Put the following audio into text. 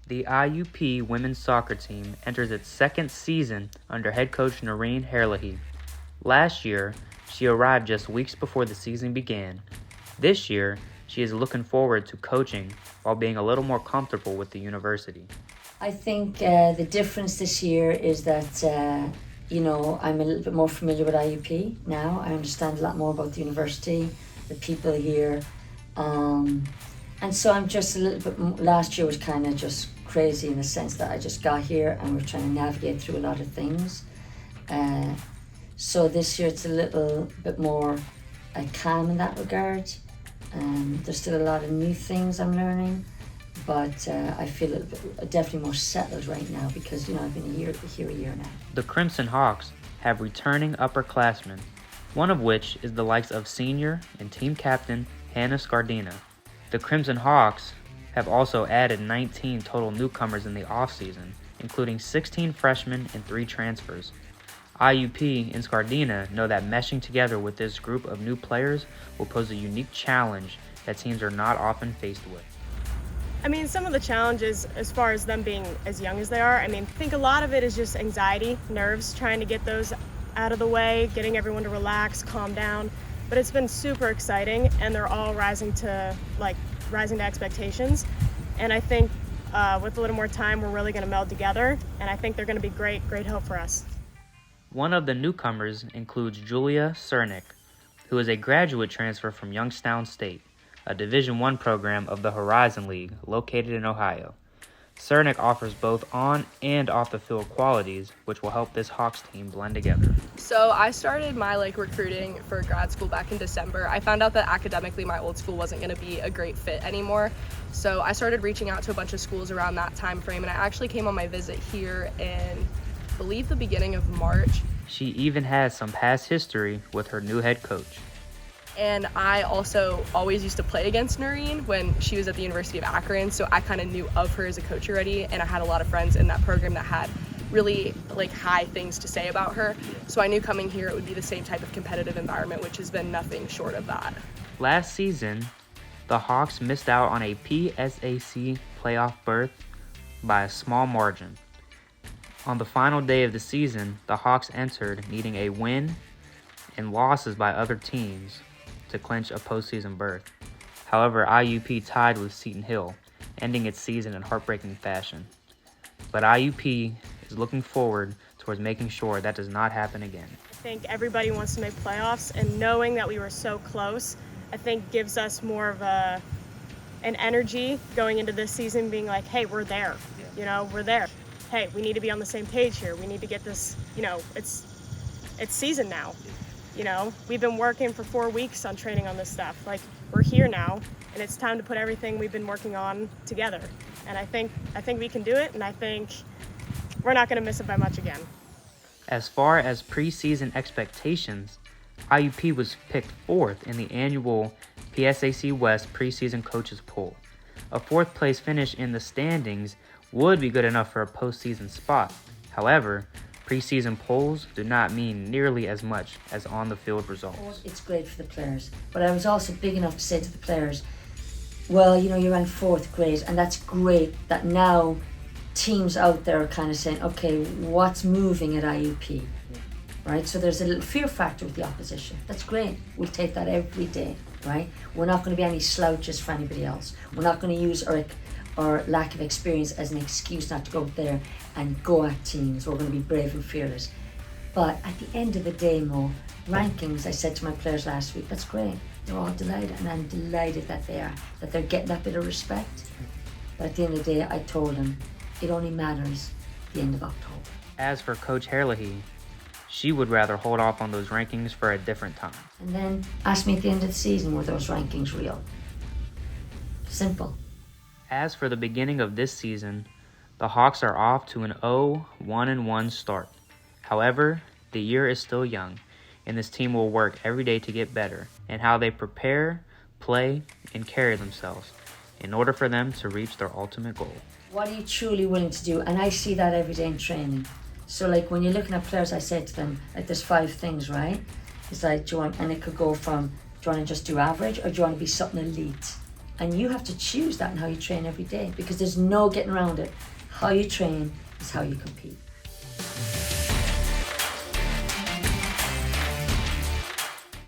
The IUP women's soccer team enters its second season under head coach Noreen Herlihy. Last year, she arrived just weeks before the season began. This year, she is looking forward to coaching while being a little more comfortable with the university. I think the difference this year is that, I'm a little bit more familiar with IUP now. I understand a lot more about the university, the people here. And so I'm just a little bit, last year was kind of just crazy in the sense that I just got here and we're trying to navigate through a lot of things. So this year it's a little bit more calm in that regard. There's still a lot of new things I'm learning, but I feel a little bit, definitely more settled right now because, I've been here a year now. The Crimson Hawks have returning upperclassmen, one of which is the likes of senior and team captain Hannah Scardina. The Crimson Hawks have also added 19 total newcomers in the offseason, including 16 freshmen and 3 transfers. IUP and Scardina know that meshing together with this group of new players will pose a unique challenge that teams are not often faced with. I mean, some of the challenges as far as them being as young as they are, I think a lot of it is just anxiety, nerves, trying to get those out of the way, getting everyone to relax, calm down. But it's been super exciting and they're all rising to expectations. And I think with a little more time, we're really going to meld together. And I think they're going to be great help for us. One of the newcomers includes Julia Cernick, who is a graduate transfer from Youngstown State, a Division I program of the Horizon League located in Ohio. Cernick offers both on and off the field qualities, which will help this Hawks team blend together. So I started my recruiting for grad school back in December. I found out that academically my old school wasn't going to be a great fit anymore. So I started reaching out to a bunch of schools around that time frame, and I actually came on my visit here in, I believe, the beginning of March. She even has some past history with her new head coach. And I also always used to play against Noreen when she was at the University of Akron, so I kind of knew of her as a coach already, and I had a lot of friends in that program that had really high things to say about her. So I knew coming here it would be the same type of competitive environment, which has been nothing short of that. Last season, the Hawks missed out on a PSAC playoff berth by a small margin. On the final day of the season, the Hawks entered needing a win and losses by other teams to clinch a postseason berth. However, IUP tied with Seton Hill, ending its season in heartbreaking fashion. But IUP is looking forward towards making sure that does not happen again. I think everybody wants to make playoffs, and knowing that we were so close, I think gives us more of an energy going into this season, being like, hey, we're there. We're there. Hey, we need to be on the same page here. We need to get this, it's season now. We've been working for 4 weeks on training on this stuff. We're here now, and it's time to put everything we've been working on together. And I think we can do it, and I think we're not going to miss it by much again. As far as preseason expectations, IUP was picked 4th in the annual PSAC West preseason coaches poll. A 4th place finish in the standings would be good enough for a postseason spot. However, preseason polls do not mean nearly as much as on-the-field results. It's great for the players, but I was also big enough to say to the players, well, you ranked 4th, great, and that's great that now teams out there are kind of saying, okay, what's moving at IUP, right? So there's a little fear factor with the opposition. That's great. We'll take that every day, right? We're not going to be any slouches for anybody else. We're not going to use our lack of experience as an excuse not to go out there and go at teams. We're going to be brave and fearless. But at the end of the day, Mo, rankings, I said to my players last week, that's great. They're all delighted, and I'm delighted that they're getting that bit of respect. But at the end of the day, I told them it only matters the end of October. As for Coach Herlihy, she would rather hold off on those rankings for a different time. And then ask me at the end of the season, were those rankings real? Simple. As for the beginning of this season, the Hawks are off to an 0-1-1 start. However, the year is still young, and this team will work every day to get better in how they prepare, play, and carry themselves in order for them to reach their ultimate goal. What are you truly willing to do? And I see that every day in training. So when you're looking at players, I say to them, there's 5 things, right? It's and it could go from, do you want to just do average, or do you want to be something elite? And you have to choose that in how you train every day, because there's no getting around it. How you train is how you compete.